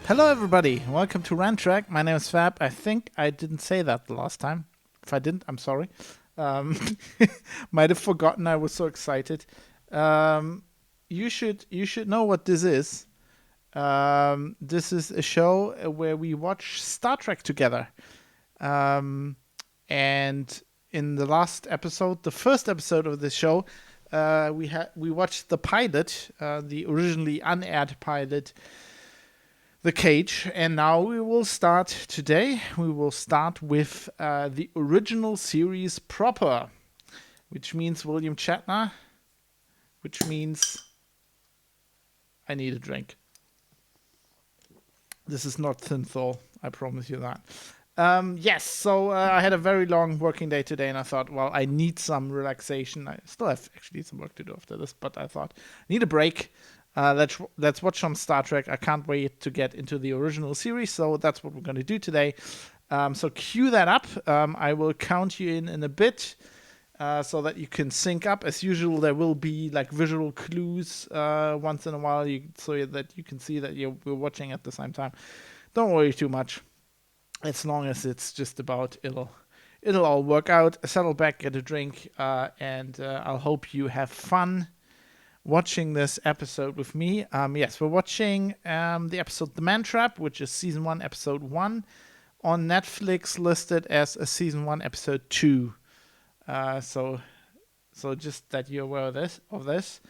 Hello, everybody. Welcome to Rant. My name is Fab. I think I didn't say that the last time. If I didn't, I'm sorry. Um, might have forgotten. I was so excited. You should know what this is. This is a show where we watch Star Trek together. Um, and in the last episode, the first episode of this show, we watched the pilot, the originally unaired pilot, The Cage, and now we will start today. We will start with the original series proper, which means William Shatner, which means I need a drink. This is not Synthol, I promise you that. Yes, so I had a very long working day today, and I thought, well, I need some relaxation. I still have actually some work to do after this, but I thought, I need a break. Let's watch some Star Trek. I can't wait to get into the original series, so that's what we're going to do today. So cue that up. I will count you in a bit. So that you can sync up. As usual, there will be like visual clues once in a while, so that you can see that we're watching at the same time. Don't worry too much, as long as it's just about it'll all work out. Settle back, get a drink, and I'll hope you have fun watching this episode with me. Yes, we're watching the episode The Man Trap, which is season 1, episode 1, on Netflix, listed as a season 1, episode 2. So just that you're aware of this.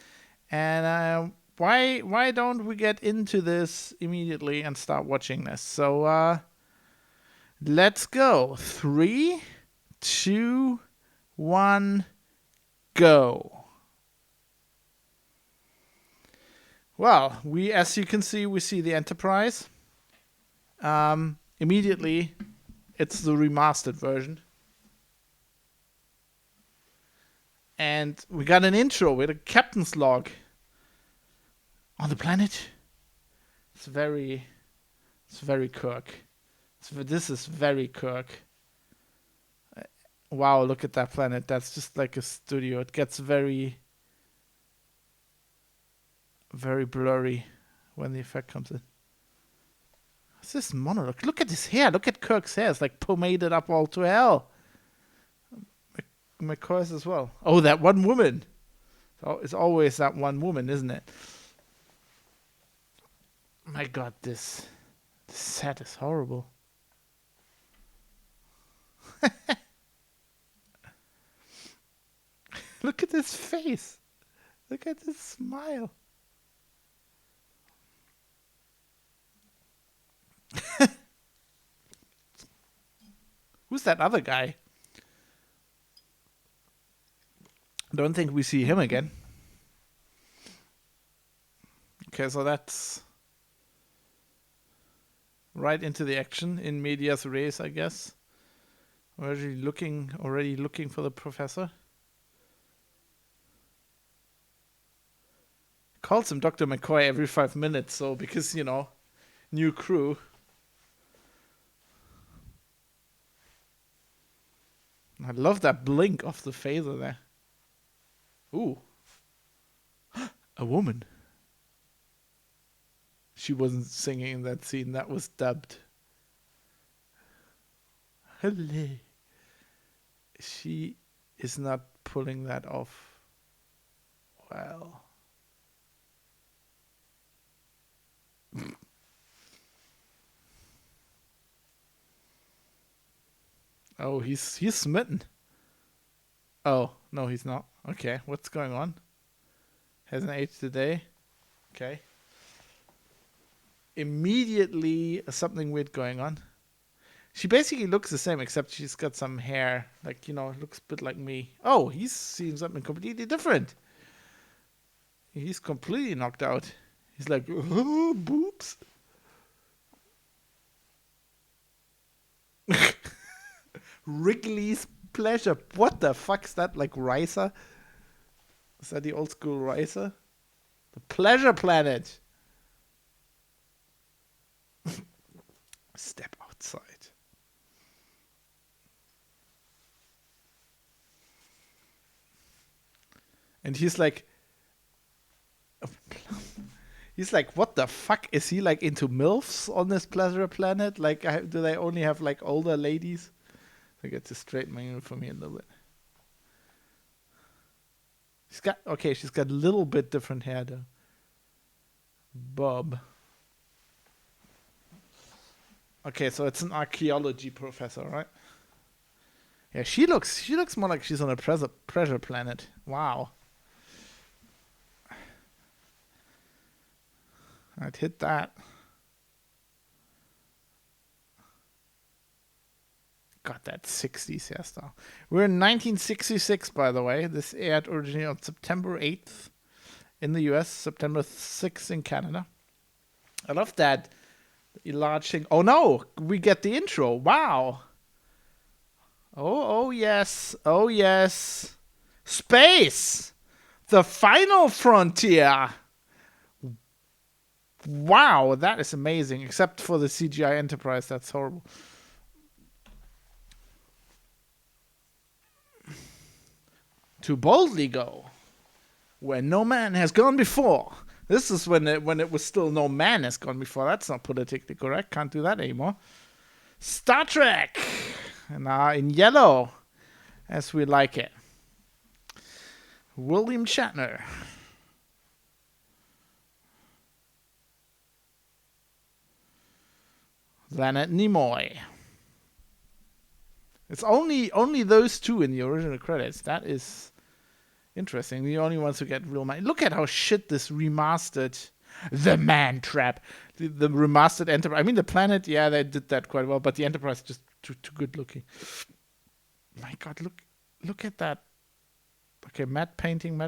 And why don't we get into this immediately and start watching this? So let's go. 3, 2, 1, go. Well, as you can see, we see the Enterprise. Immediately, it's the remastered version. And we got an intro with a captain's log on the planet. It's very Kirk. This is very Kirk. Wow, look at that planet. That's just like a studio. It gets very blurry when the effect comes in. What's this monologue? Look at his hair. Look at Kirk's hair. It's like pomaded up all to hell. McCoy's as well. Oh, that one woman. So it's always that one woman, isn't it? My God, this set is horrible. Look at this face. Look at this smile. Who's that other guy? Don't think we see him again. Okay, so that's right into the action in medias res, I guess. Already looking for the professor. Calls him Dr. McCoy every 5 minutes, so because, new crew. I love that blink off the phaser there. Ooh. A woman. She wasn't singing in that scene. That was dubbed. Hello. She is not pulling that off well. Oh, he's smitten. Oh, no, he's not. Okay, what's going on? Hasn't aged today. Okay. Immediately, something weird going on. She basically looks the same, except she's got some hair. Like, looks a bit like me. Oh, he's seeing something completely different. He's completely knocked out. He's like, oh, boobs. Wrigley's Pleasure. What the fuck's that? Like Ricer? Is that the old school Ricer? The Pleasure Planet. Step outside. And he's like, He's like, what the fuck? Is he like into MILFs on this pleasure planet? Like, do they only have like older ladies? I get to straighten my uniform here a little bit. She's got a little bit different hair though. Bob. Okay, so it's an archaeology professor, right? Yeah, she looks more like she's on a pressure planet. Wow. I'd hit that. Got that 60s hairstyle. We're in 1966, by the way. This aired originally on September 8th in the US, September 6th in Canada. I love that large thing. Oh no, we get the intro. Wow. Oh yes. Oh yes. Space. The final frontier. Wow, that is amazing. Except for the CGI Enterprise, that's horrible. To boldly go where no man has gone before. This is when it was still no man has gone before. That's not politically correct. Can't do that anymore. Star Trek. And in yellow, as we like it. William Shatner. Leonard Nimoy. It's only those two in the original credits. That is interesting. The only ones who get real money. Look at how shit this remastered The Man Trap. The remastered Enterprise. I mean, the planet, yeah, they did that quite well, but the Enterprise is just too good looking. My God, look at that. Okay, matte painting.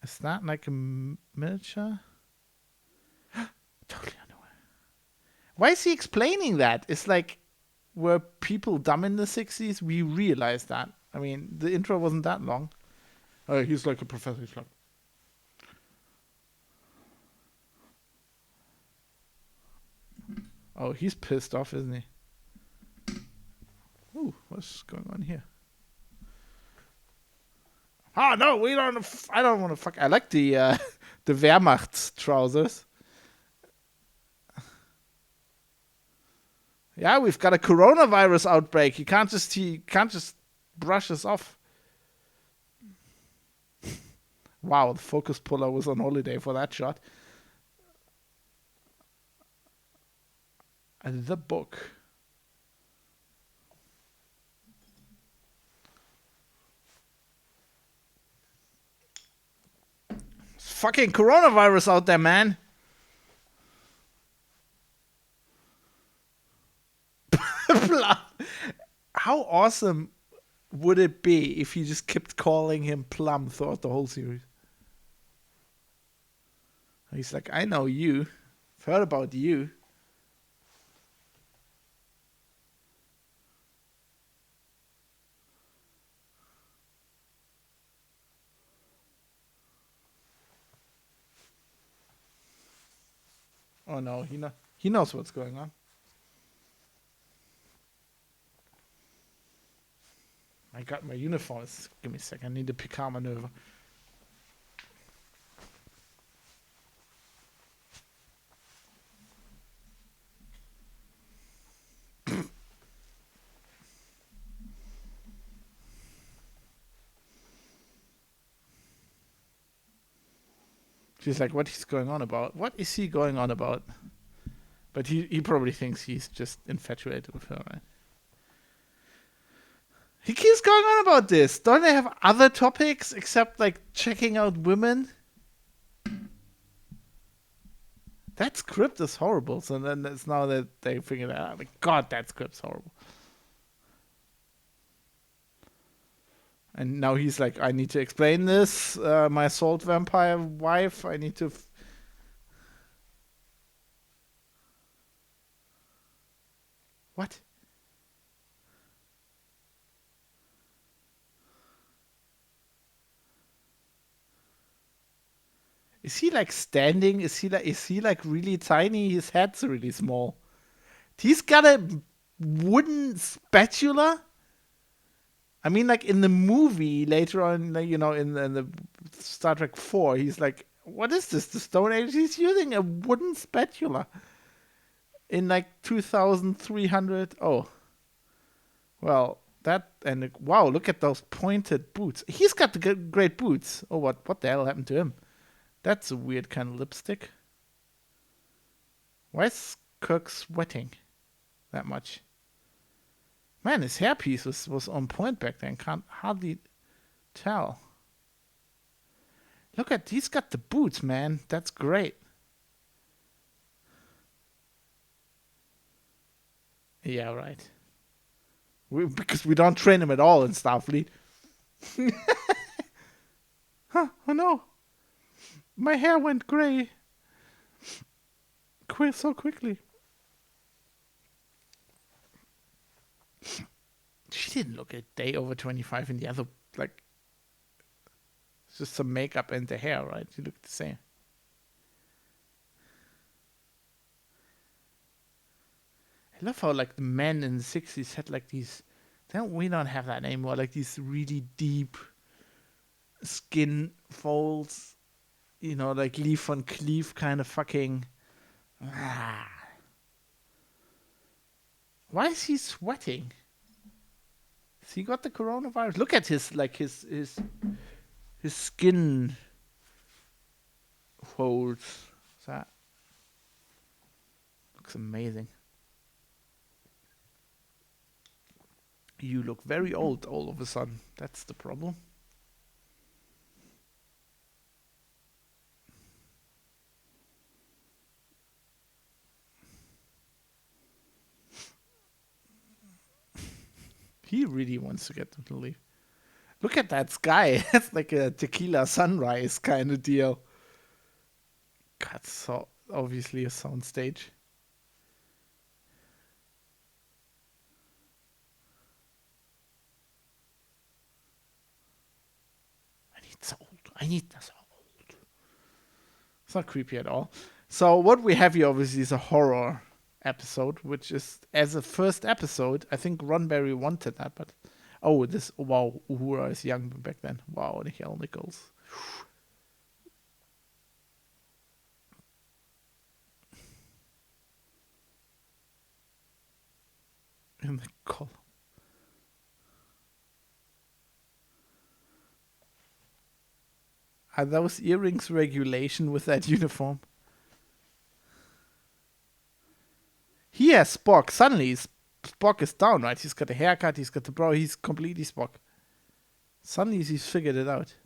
Is that like a miniature? Totally unaware. Why is he explaining that? It's like, were people dumb in the 60s? We realized that. I mean, the intro wasn't that long. He's like a professor. He's like, oh, he's pissed off, isn't he? Ooh, what's going on here? Oh no, we don't. I don't want to fuck. I like the the Wehrmacht trousers. Yeah, we've got a coronavirus outbreak. He can't just brush us off. Wow, the focus puller was on holiday for that shot. And the book. It's fucking coronavirus out there, man. How awesome would it be if you just kept calling him Plum throughout the whole series? He's like, I know you. I've heard about you. Oh no, he knows what's going on. I got my uniforms. Give me a second. I need to Picard maneuver. She's like, what is going on about? What is he going on about? But he probably thinks he's just infatuated with her, right? He keeps going on about this. Don't they have other topics except like checking out women? That script is horrible. So then it's now that they figured out, like, God, that script's horrible. And now he's like, I need to explain this. My salt vampire wife, I need to... What? Is he like standing? Is he like really tiny? His head's really small. He's got a wooden spatula. I mean, like in the movie later on, like, in the Star Trek 4, he's like, "What is this? The Stone Age?" He's using a wooden spatula in like 2,300. Oh, well, that and wow, look at those pointed boots. He's got the great boots. Oh, what the hell happened to him? That's a weird kind of lipstick. Why is Kirk sweating that much? Man, his hairpiece was on point back then. Can't hardly tell. Look at he's got the boots, man. That's great. Yeah, right. Because we don't train him at all in Starfleet. Huh? Oh no, my hair went gray. So quickly. She didn't look a day over 25 in the other. Like, it's just some makeup and the hair, right? She looked the same. I love how like the men in the 60s had like these. We don't have that anymore. Like these really deep skin folds. Like Lee Van Cleef kind of fucking. Ah. Why is he sweating? Has he got the coronavirus? Look at his skin folds. That looks amazing. You look very old all of a sudden. That's the problem. He really wants to get them to leave. Look at that sky. That's like a tequila sunrise kind of deal. God, so obviously a soundstage. I need this old. It's not creepy at all. So what we have here obviously is a horror episode, which is as a first episode. I think Roddenberry wanted that, but wow, Uhura is young back then. Wow, the hell, Nichols. In the color. Are those earrings regulation with that uniform? He has Spock. Suddenly, Spock is down, right? He's got a haircut, he's got the brow, he's completely Spock. Suddenly, he's figured it out.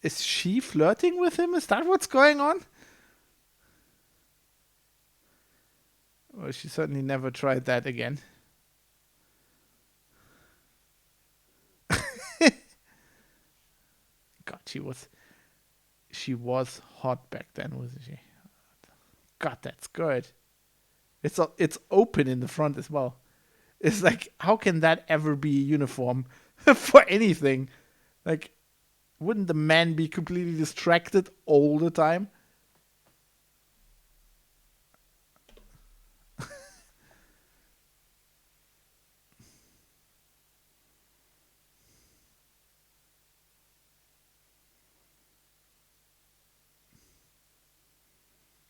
Is she flirting with him? Is that what's going on? Well, she certainly never tried that again. God, she was hot back then, wasn't she? God, that's good. It's open in the front as well. It's like, how can that ever be a uniform for anything? Like, wouldn't the man be completely distracted all the time?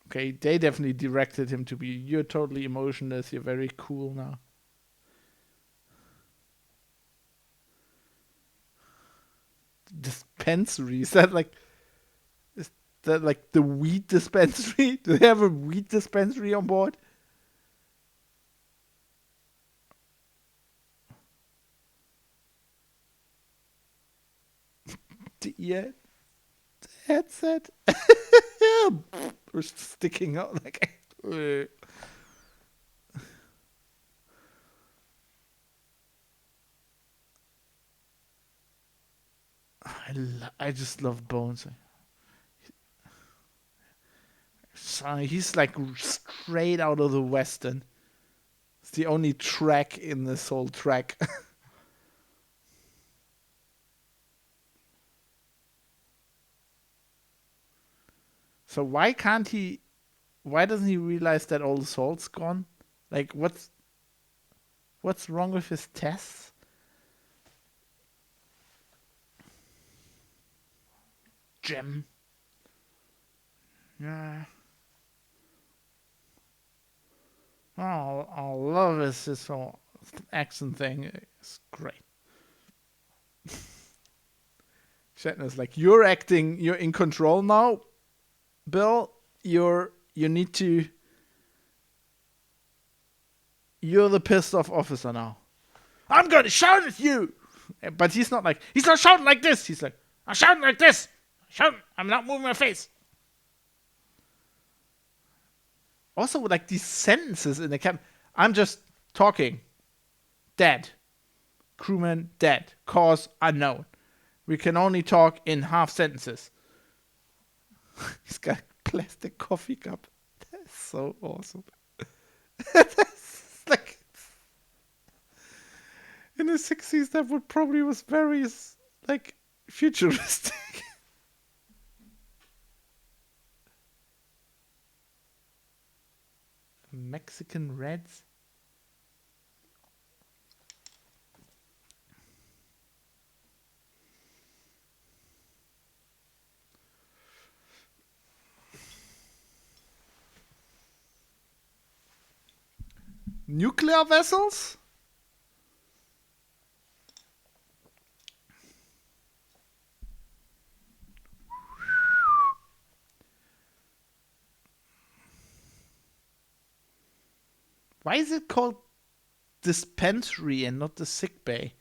Okay, they definitely directed him to be, you're totally emotionless, you're very cool now. Dispensary, is that like the weed dispensary? Do they have a weed dispensary on board? The ear headset? We're sticking out like. I just love Bones. He's like straight out of the Western. It's the only track in this whole track. So why can't he? Why doesn't he realize that all the salt's gone? Like, what's wrong with his tests? Gem. Yeah. Oh, I love this whole accent thing. It's great. Shatner's like, you're acting. You're in control now, Bill. You need to. You're the pissed off officer now. I'm gonna shout at you. But he's not shouting like this. He's like, I'm shouting like this. I'm not moving my face. Also, like these sentences in the cap. I'm just talking. Dead. Crewman dead. Cause unknown. We can only talk in half sentences. He's got a plastic coffee cup. That's so awesome. That's like in the 60s, that would probably was very like futuristic. Mexican Reds. Nuclear vessels? Why is it called dispensary and not the sick bay?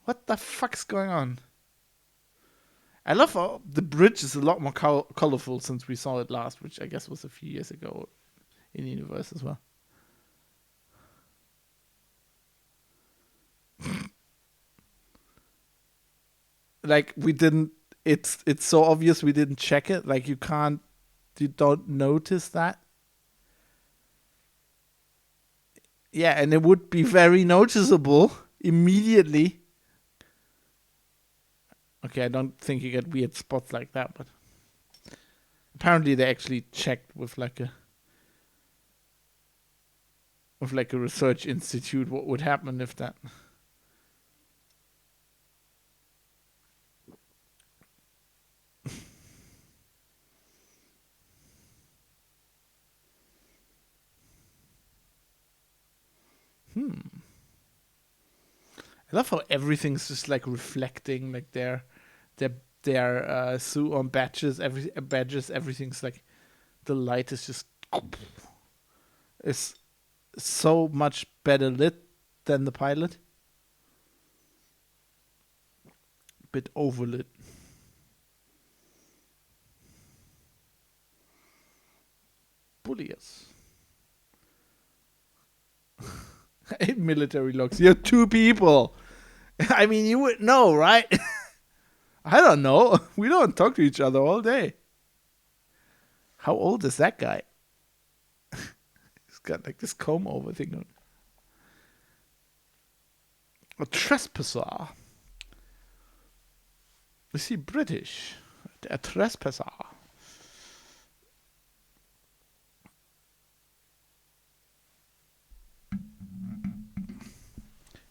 What the fuck's going on? I love how the bridge is a lot more colorful since we saw it last, which I guess was a few years ago in the universe as well. Like we didn't. It's so obvious we didn't check it. Like you don't notice that. Yeah, and it would be very noticeable immediately. Okay, I don't think you get weird spots like that, but apparently they actually checked with like a research institute what would happen if that. I love how everything's just like reflecting, like their suit on badges, everything's like the light is just is so much better lit than the pilot. Bit overlit. Bullies. 8 military logs. You're 2 people. I mean, you would know, right? I don't know. We don't talk to each other all day. How old is that guy? He's got like this comb over thing on. A trespasser. Is he British? A trespasser.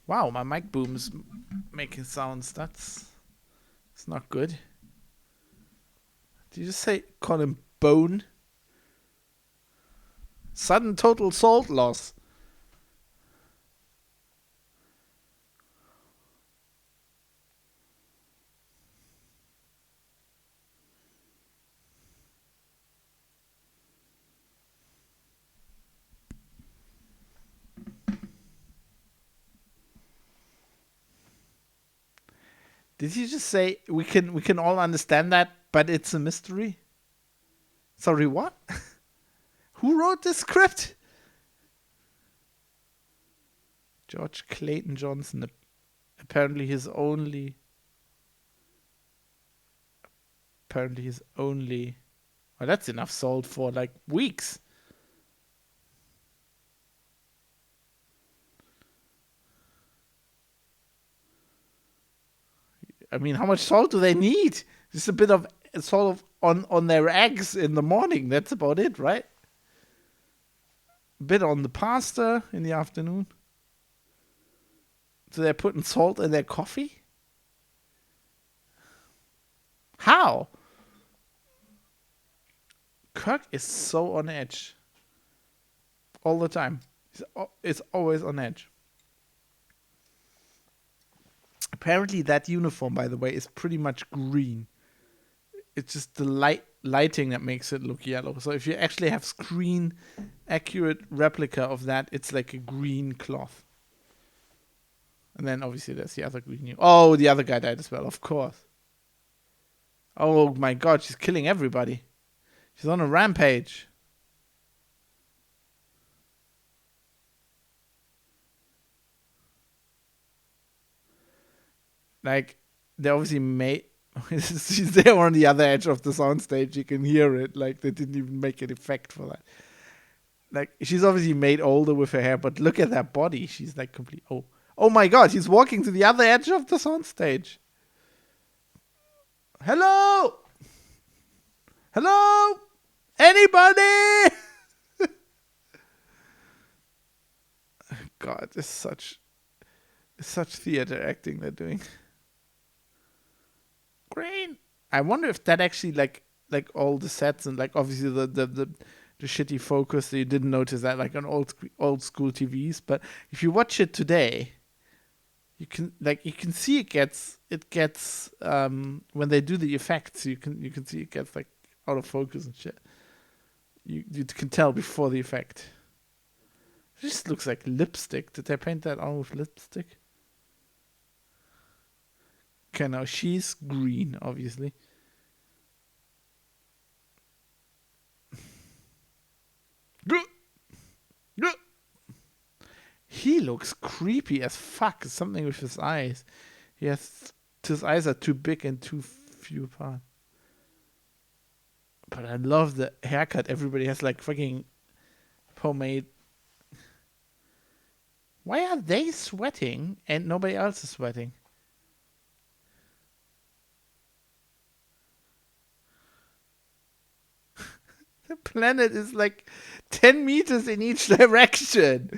Wow, my mic boom's making sounds. It's not good. Did you just say call him Bone? Sudden total salt loss. Did you just say we can all understand that, but it's a mystery? Sorry, what? Who wrote this script? George Clayton Johnson. Apparently he's only. Well, that's enough salt for like weeks. I mean, how much salt do they need? Just a bit of salt of on their eggs in the morning. That's about it, right? A bit on the pasta in the afternoon. So they're putting salt in their coffee? How? Kirk is so on edge. All the time. It's always on edge. Apparently that uniform, by the way, is pretty much green. It's just the lighting that makes it look yellow. So if you actually have screen accurate replica of that, it's like a green cloth. And then obviously there's the other green. Oh, the other guy died as well, of course. Oh my god, she's killing everybody. She's on a rampage. Like, they obviously made... She's there on the other edge of the soundstage. You can hear it. Like, they didn't even make an effect for that. Like, she's obviously made older with her hair, but look at that body. She's like complete... Oh my god, she's walking to the other edge of the soundstage. Hello? Hello? Anybody? God, it's such theater acting they're doing. Great. I wonder if that actually like all the sets and like obviously the shitty focus that you didn't notice that like on old school TVs, but if you watch it today, you can see it gets when they do the effects, you can see it gets like out of focus and shit. You can tell before the effect. It just looks like lipstick. Did they paint that on with lipstick? Okay, now she's green, obviously. He looks creepy as fuck. Something with his eyes. His eyes are too big and too few apart. But I love the haircut. Everybody has like fucking pomade. Why are they sweating and nobody else is sweating? The planet is like 10 meters in each direction.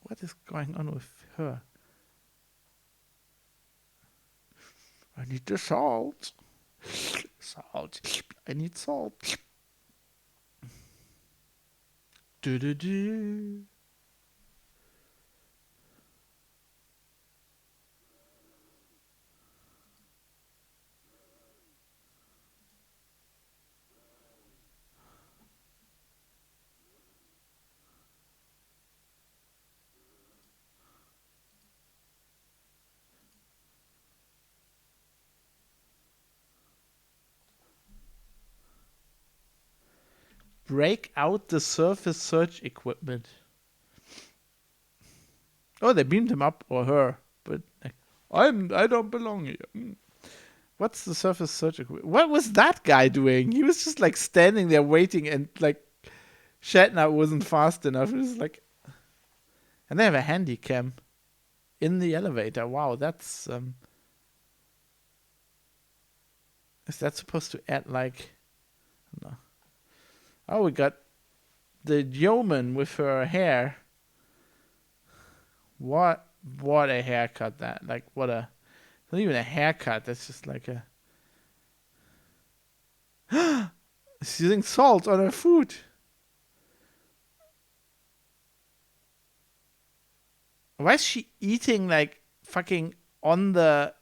What is going on with her? I need the salt. Salt. I need salt. Do-do-do. Break out the surface search equipment. Oh, they beamed him up or her, but I don't belong here. What's the surface search equipment? What was that guy doing? He was just like standing there waiting, and like Shatner wasn't fast enough. It was like, and they have a handy cam in the elevator. Wow, that's is that supposed to add like? No. Oh, we got the yeoman with her hair. What a haircut that. Like what a not even a haircut, that's just like a she's using salt on her food. Why is she eating like fucking on the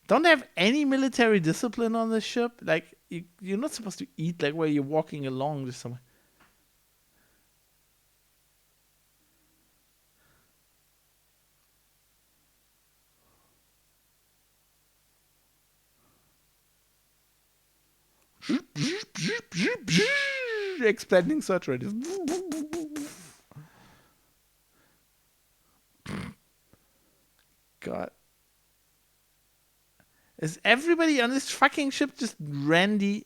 don't they have any military discipline on the ship? Like you're not supposed to eat like where you're walking along just somewhere. Expanding search radius. God. Is everybody on this fucking ship just randy?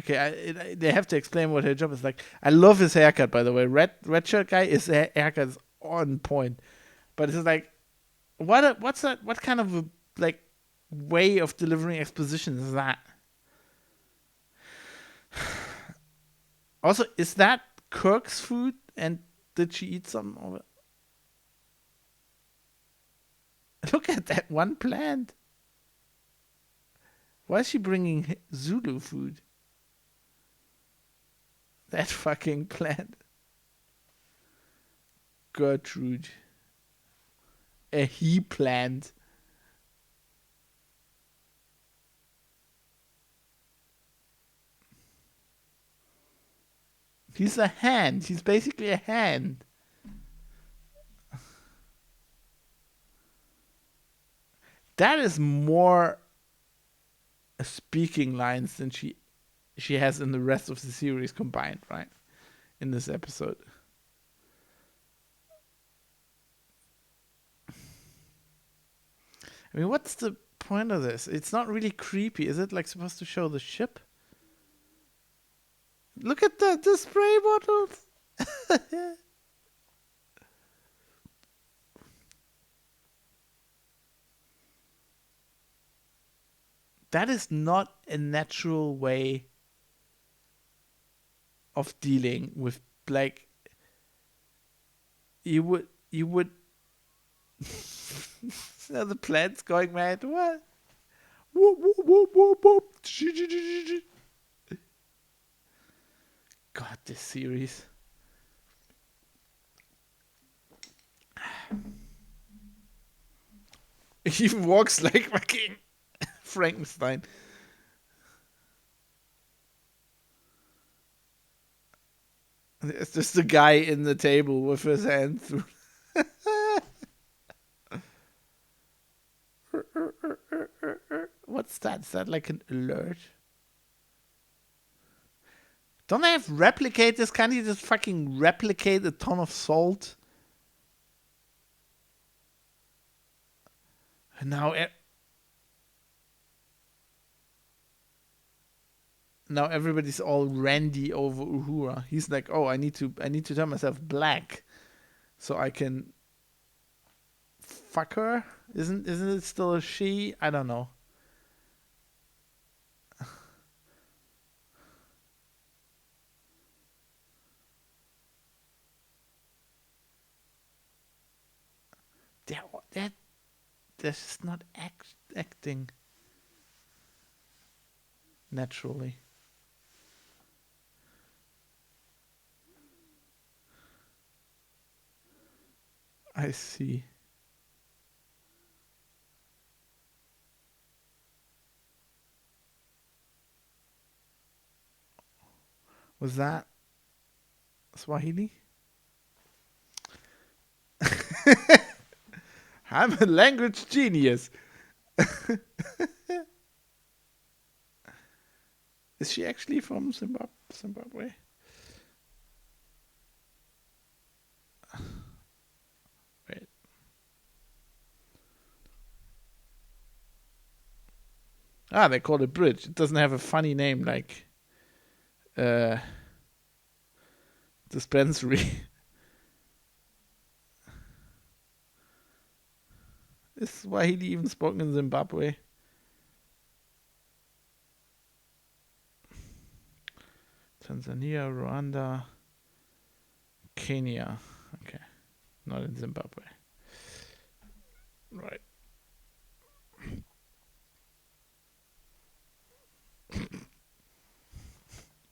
Okay, they have to explain what her job is like. I love his haircut, by the way. Red shirt guy, his haircut is on point. But it's like, what's that? What kind of a, like way of delivering exposition is that? Also, is that Kirk's food? And did she eat some of it? Look at that one plant. Why is she bringing Zulu food? That fucking plant. Gertrude. A he plant. He's a hand. He's basically a hand. That is more speaking lines than she has in the rest of the series combined, right? In this episode. I mean, what's the point of this? It's not really creepy. Is it like supposed to show the ship? Look at the spray bottles. That is not a natural way of dealing with, like, you would the plant's going mad. What? Whoop, whoop, whoop, whoop, whoop. God, this series. He even walks like fucking Frankenstein. It's just a guy in the table with his hand through. What's that? Is that like an alert? Don't they have replicators? Can't you just fucking replicate a ton of salt? And now everybody's all randy over Uhura. He's like, oh, I need to turn myself black so I can fuck her. Isn't it still a she? I don't know. That's just not acting naturally. I see. Was that Swahili? I'm a language genius. Is she actually from Zimbabwe? Wait. Ah, they call it bridge. It doesn't have a funny name like dispensary. Is Swahili even spoken in Zimbabwe? Tanzania, Rwanda, Kenya. Okay. Not in Zimbabwe. Right.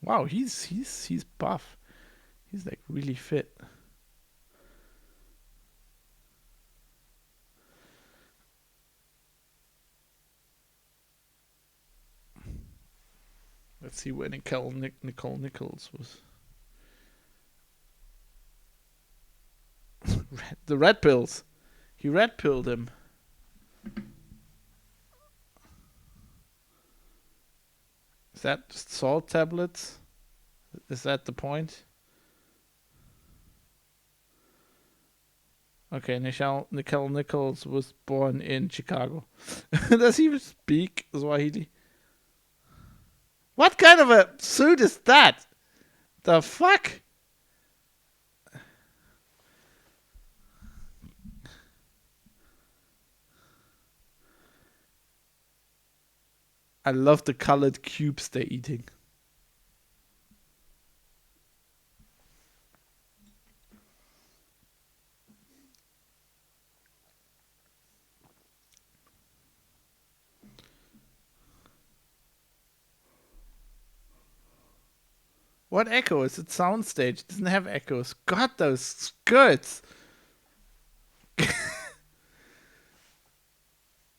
Wow, he's buff. He's like really fit. Let's see where Nicole Nichols was. The red pills. He red pilled him. Is that just salt tablets? Is that the point? Okay, Nicole Nichols was born in Chicago. Does he speak Swahili? What kind of a suit is that? The fuck? I love the colored cubes they're eating. What echoes? It's soundstage. It doesn't have echoes. God, those skirts.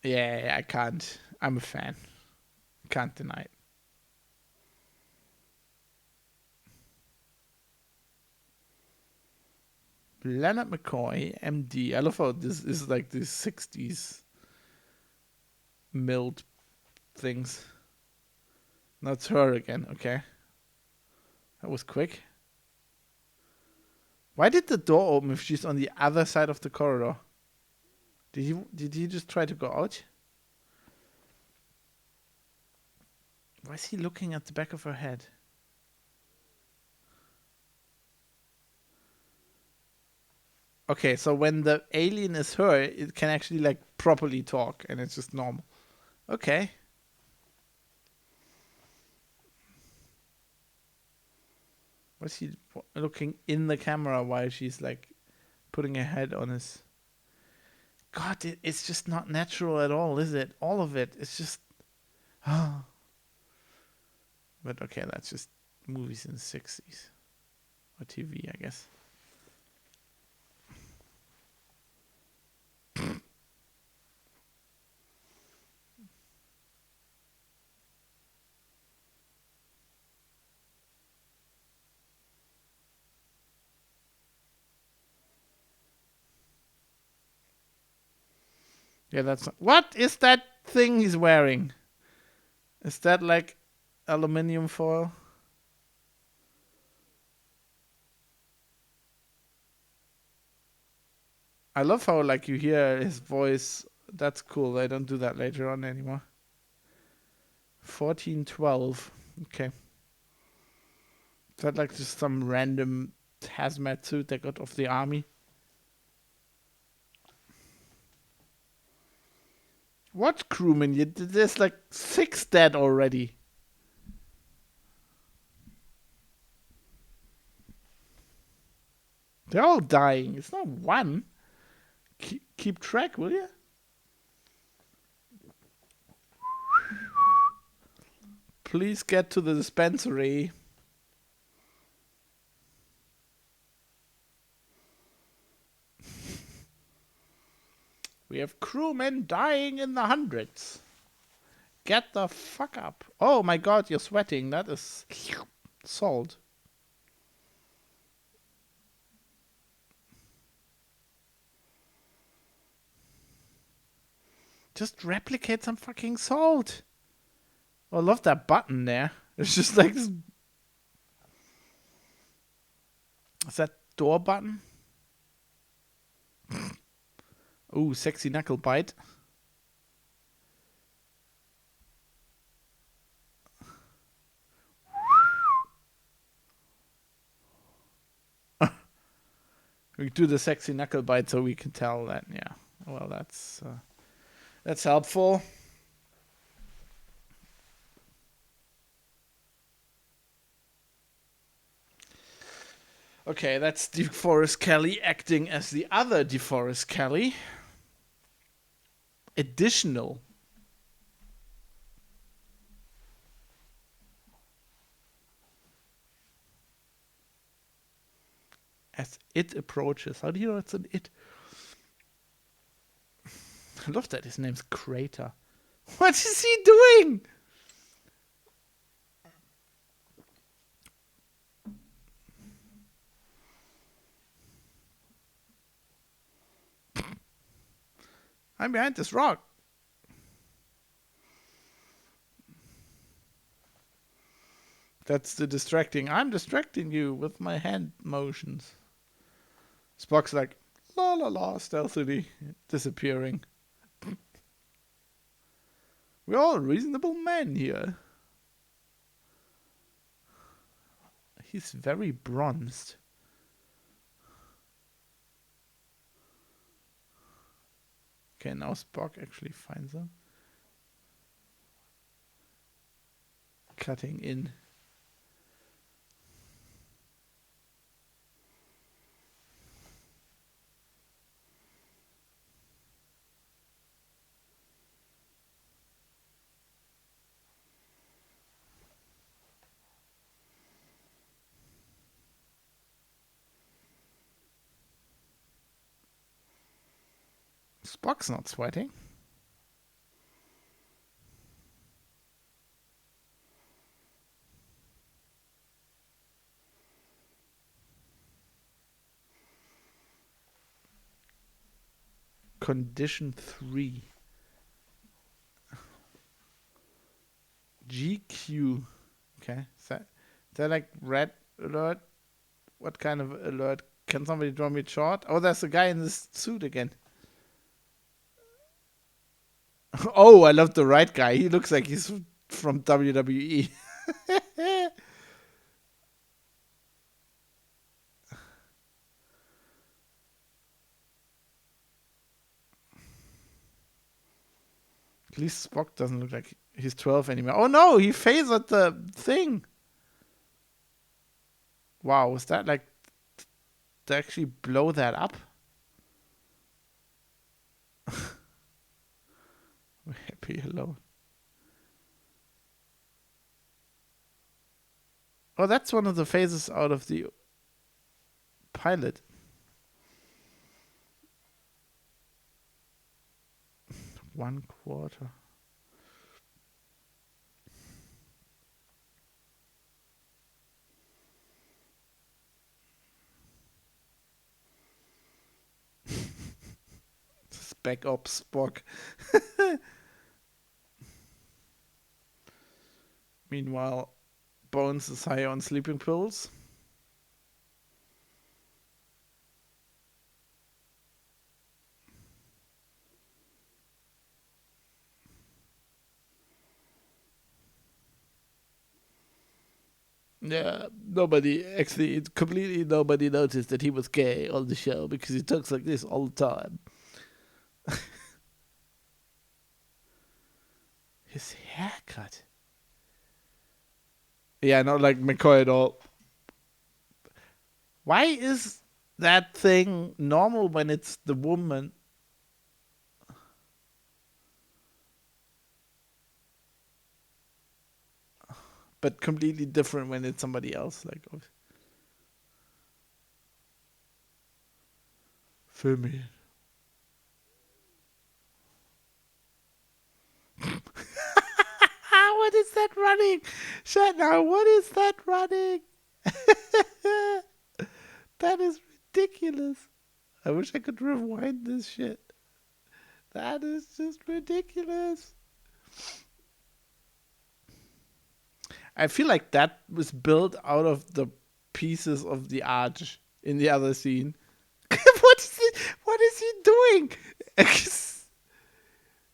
Yeah, I can't. I'm a fan. Can't deny it. Leonard McCoy, MD. I love how this is like these 60s milled things. Now it's her again. Okay. That was quick. Why did the door open if she's on the other side of the corridor? Did he just try to go out? Why is he looking at the back of her head? Okay, so when the alien is her, it can actually like properly talk and it's just normal. Okay. What's he looking in the camera while she's like putting her head on his... God, it's just not natural at all, is it? All of it. It's just... But okay, that's just movies in the 60s. Or TV, I guess. Yeah, that's... What is that thing he's wearing? Is that like aluminium foil? I love how like you hear his voice. That's cool. I don't do that later on anymore. 1412. Okay. Is that like just some random hazmat suit they got off the army? What crewmen? There's like 6 dead already. They're all dying. It's not one. Keep track, will you? Please get to the dispensary. We have crewmen dying in the hundreds. Get the fuck up. Oh my god, you're sweating. That is salt. Just replicate some fucking salt. Oh, I love that button there. It's just like this. Is that door button? Ooh, sexy knuckle bite. We do the sexy knuckle bite so we can tell that. Yeah. Well, that's helpful. Okay, that's DeForest Kelly acting as the other DeForest Kelly. Additional. As it approaches. How do you know it's an it? I love that his name's Crater. What is he doing? I'm behind this rock. That's the distracting. I'm distracting you with my hand motions. Spock's like, la la la, stealthily disappearing. We're all reasonable men here. He's very bronzed. Okay, now Spock actually finds him. Cutting in. Spock's not sweating. Condition 3. GQ. Okay. Is that like red alert? What kind of alert? Can somebody draw me a chart? Oh, there's a guy in this suit again. Oh, I love the right guy. He looks like he's from WWE. At least Spock doesn't look like he's 12 anymore. Oh no, he phasered the thing. Wow, was that like to actually blow that up? We're happy alone. Oh, that's one of the phases out of the pilot. One quarter. Spec Ops Spock. Meanwhile, Bones is high on sleeping pills. Yeah, completely nobody noticed that he was gay on the show because he talks like this all the time. His haircut. Yeah, not like McCoy at all. Why is that thing normal when it's the woman? But completely different when it's somebody else. Like, film me. What is that running? Shut now. What is that running? That is ridiculous. I wish I could rewind this shit. That is just ridiculous. I feel like that was built out of the pieces of the arch in the other scene. What is he doing?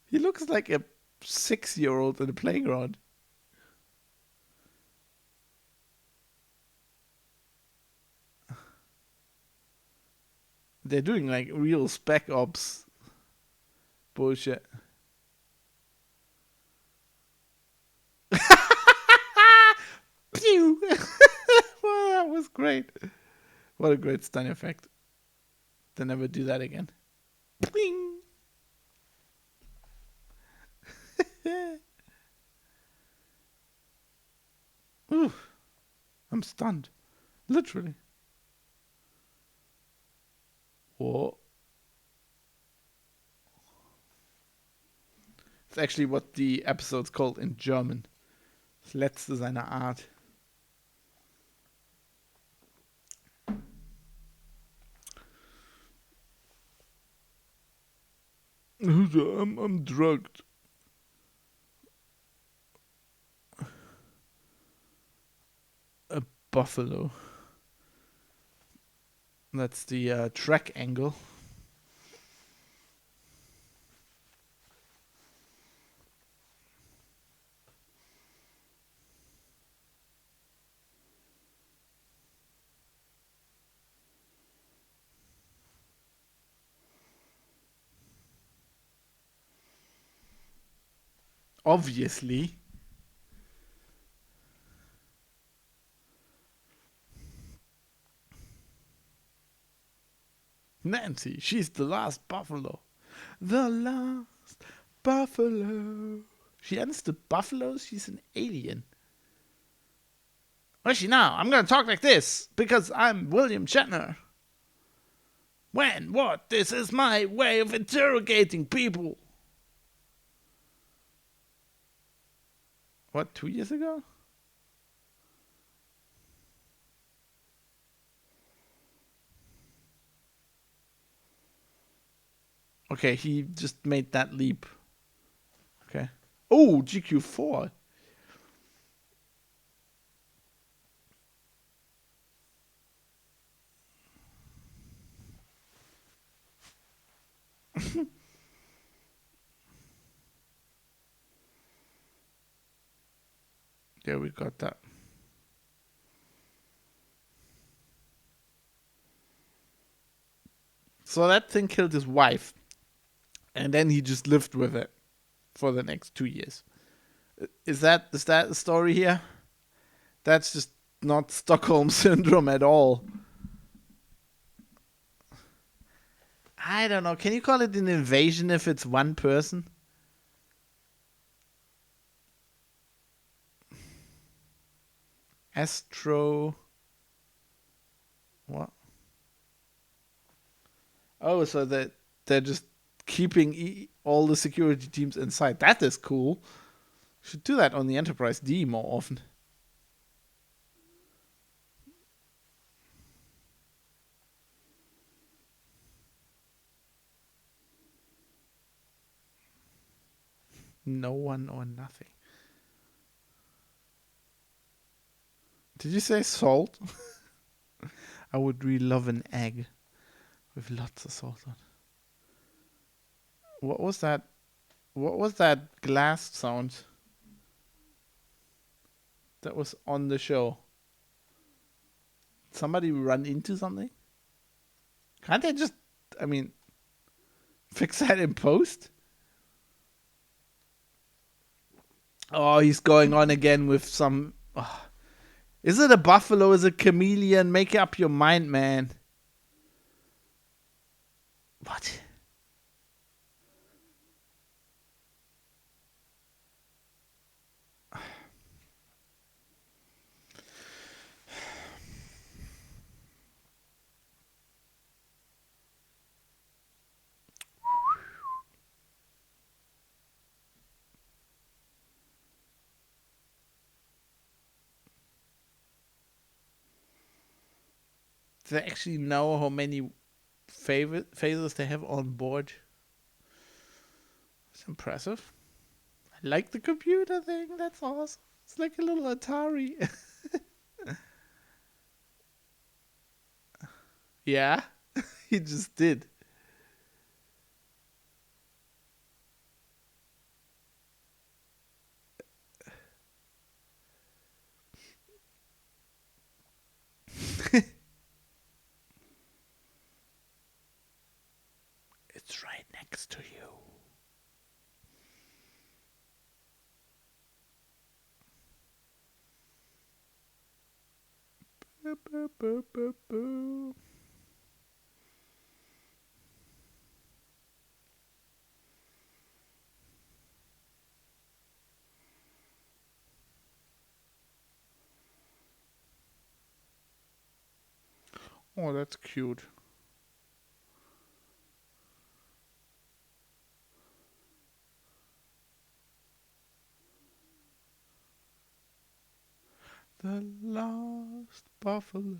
He looks like a 6-year-old in a playground. They're doing like real spec ops bullshit. Pew! Well, that was great. What a great stun effect. They never do that again. Bing! Ooh, I'm stunned. Literally. Whoa. It's actually what the episode's called in German. Das Letzte seiner Art. I'm drugged. A buffalo. That's the track angle. Obviously. Nancy, she's the last buffalo. The last buffalo. She understood buffaloes? She's an alien. Where's she now? I'm gonna talk like this because I'm William Shatner. When? What? This is my way of interrogating people. What, 2 years ago? Okay, he just made that leap. Okay. Oh, GQ4. Yeah, we got that. So that thing killed his wife. And then he just lived with it for the next 2 years. Is that the story here? That's just not Stockholm syndrome at all. I don't know. Can you call it an invasion if it's one person? Astro. What? Oh, so that they're just keeping all the security teams inside. That is cool. Should do that on the Enterprise D more often. No one or nothing. Did you say salt? I would really love an egg with lots of salt on. What was that? What was that glass sound that was on the show? Somebody run into something? Can't they just, I mean, fix that in post? Oh, he's going on again with some. Oh. Is it a buffalo? Is it a chameleon? Make up your mind, man. What? Do they actually know how many phases they have on board? It's impressive. I like the computer thing. That's awesome. It's like a little Atari. Yeah, he just did. It's right next to you. Boop, boop, boop, boop, boop. Oh, that's cute. The lost buffalo.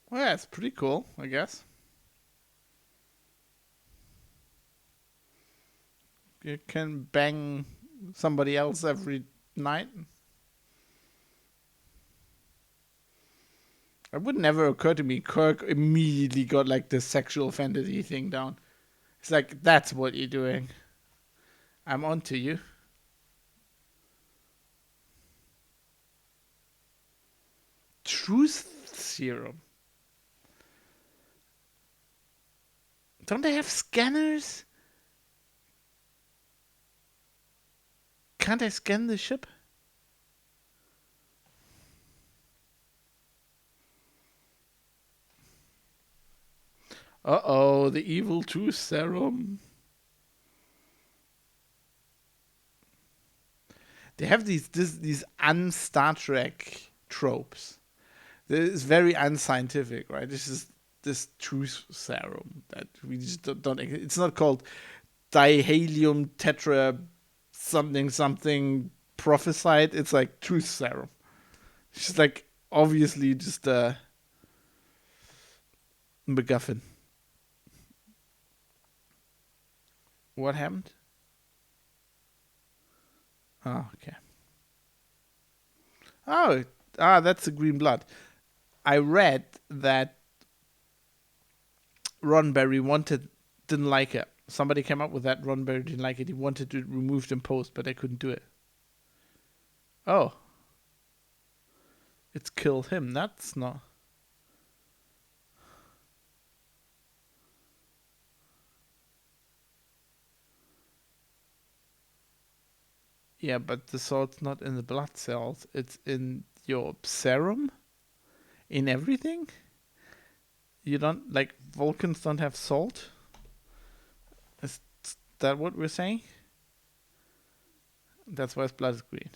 Well, yeah, it's pretty cool, I guess. You can bang somebody else every night. It would never occur to me. Kirk immediately got like the sexual fantasy thing down. It's like, that's what you're doing. I'm onto you. serum. Don't they have scanners? Can't I scan the ship? Uh-oh, the evil truth serum. They have these un-Star Trek tropes. It's very unscientific, right? This is this truth serum that we just don't it's not called dihelium tetra something prophesied. It's like truth serum. It's just like obviously just a MacGuffin. What happened? Oh, okay. That's the green blood. I read that Roddenberry didn't like it. Somebody came up with that. Roddenberry didn't like it. He wanted to remove it in post, but they couldn't do it. Oh. It's killed him. That's not... Yeah, but the salt's not in the blood cells. It's in your serum? In everything? You don't... Like, Vulcans don't have salt? Is that what we're saying? That's why his blood is green.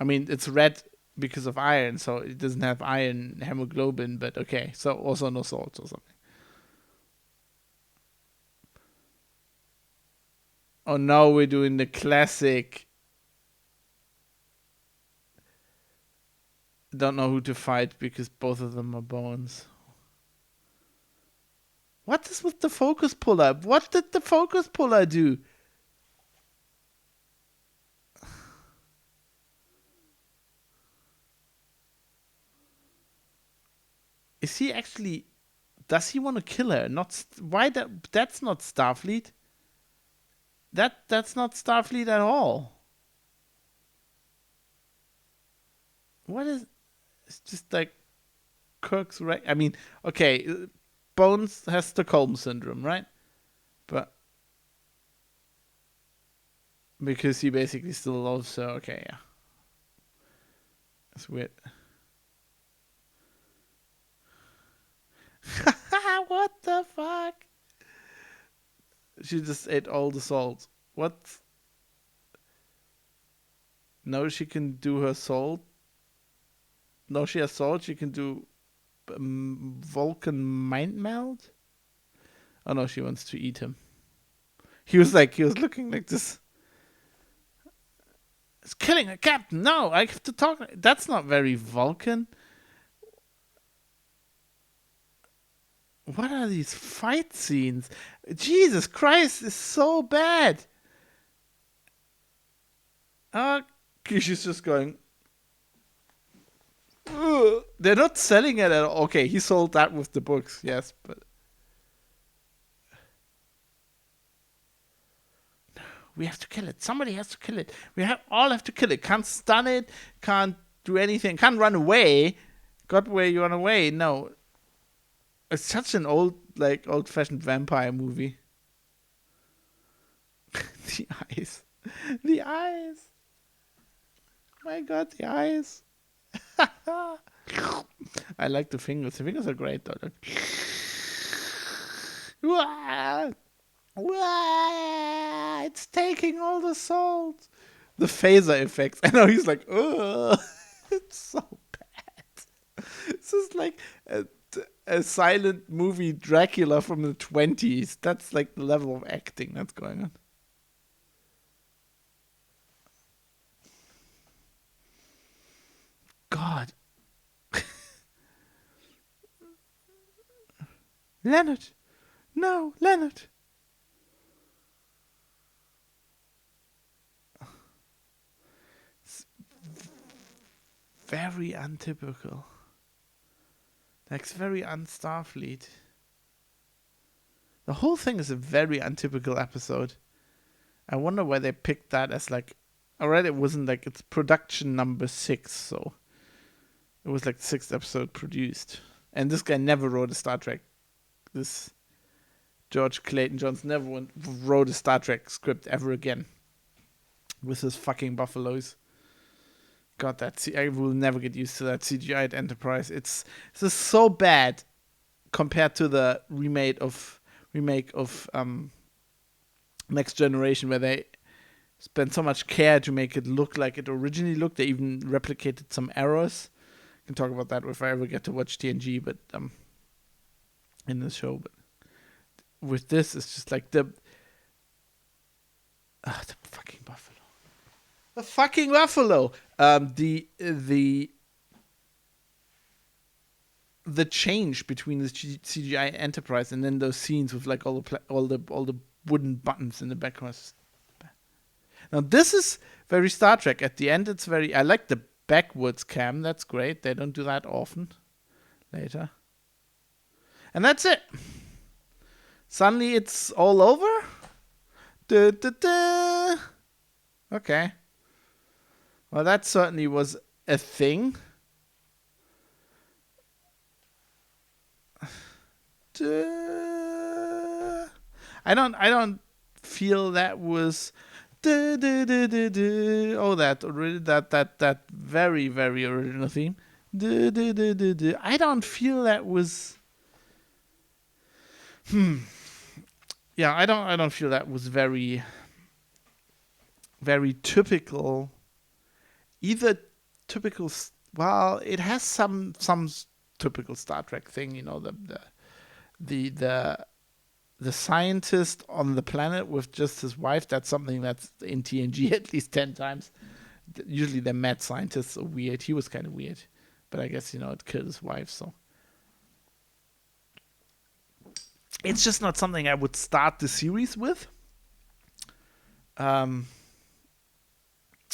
I mean, it's red because of iron, so it doesn't have iron hemoglobin, but okay. So also no salt or something. Oh, now we're doing the classic. Don't know who to fight because both of them are bones. What is with the focus puller? What did the focus puller do? Is he actually... Does he want to kill her? Not why that? That's not Starfleet. That's not Starfleet at all. What is... It's just like Kirk's right. I mean, okay, Bones has Stockholm syndrome, right? But because he basically still loves her. Okay, yeah. That's weird. What the fuck? She just ate all the salt. What? No, she can do her salt. No, she has salt. She can do Vulcan mind meld. Oh no, she wants to eat him. He was looking like this. It's killing a captain. No, I have to talk. That's not very Vulcan. What are these fight scenes? Jesus Christ, it's so bad. She's just going. Ugh. They're not selling it at all. Okay, he sold that with the books, yes, but we have to kill it. Somebody has to kill it. All have to kill it. Can't stun it. Can't do anything. Can't run away. God, where you run away? No. It's such an old-fashioned vampire movie. The eyes. The eyes. My God, the eyes. I like the fingers. The fingers are great, though. It's taking all the salt. The phaser effects. I know he's like, ugh. It's so bad. This is like a silent movie Dracula from the 20s. That's like the level of acting that's going on. God. Leonard. No, Leonard. It's very untypical. Like, it's very un-Starfleet. The whole thing is a very untypical episode. I wonder why they picked that as like... Alright, it wasn't like... It's production number 6, so... It was like the 6th episode produced. And this guy never wrote a Star Trek. This George Clayton Johnson never wrote a Star Trek script ever again. With his fucking buffaloes. God, I will never get used to that CGI at Enterprise. It's just so bad compared to the remake of Next Generation, where they spent so much care to make it look like it originally looked. They even replicated some errors. I can talk about that if I ever get to watch TNG, but in this show. But with this, it's just like the fucking buffalo. The fucking buffalo. The change between the CGI Enterprise and then those scenes with like all the wooden buttons in the background. Now this is very Star Trek. At the end, it's very. I like the backwards cam. That's great. They don't do that often. Later, and that's it. Suddenly, it's all over. Da, da, da. Okay. Well, that certainly was a thing. I don't feel that was that very, very original theme. I don't feel that was yeah, I don't feel that was very, very typical. Either typical. Well, it has some typical Star Trek thing. You know, the scientist on the planet with just his wife. That's something that's in TNG at least 10 times. Usually the mad scientists are weird. He was kind of weird, but I guess it killed his wife. So it's just not something I would start the series with.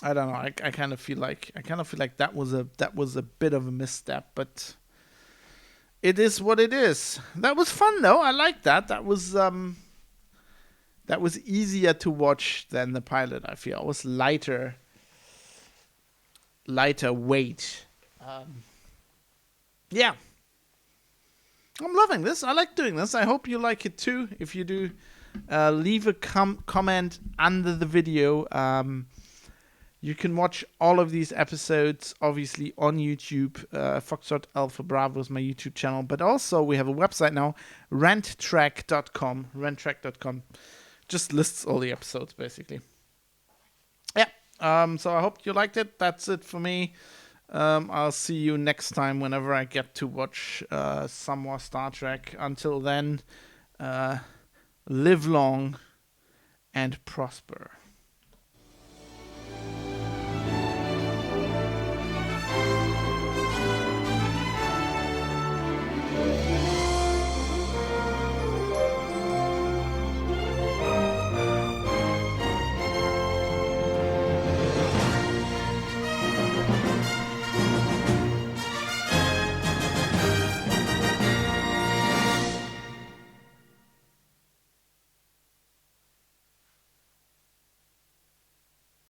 I don't know. I kind of feel like that was a bit of a misstep, but it is what it is. That was fun though. I like that. That was easier to watch than the pilot. I feel it was lighter weight. Yeah, I'm loving this. I like doing this. I hope you like it too. If you do, leave a comment under the video. You can watch all of these episodes, obviously, on YouTube. Foxtrot Alpha Bravo is my YouTube channel. But also, we have a website now, ranttrack.com. Ranttrack.com just lists all the episodes, basically. Yeah. So I hope you liked it. That's it for me. I'll see you next time whenever I get to watch some more Star Trek. Until then, live long and prosper.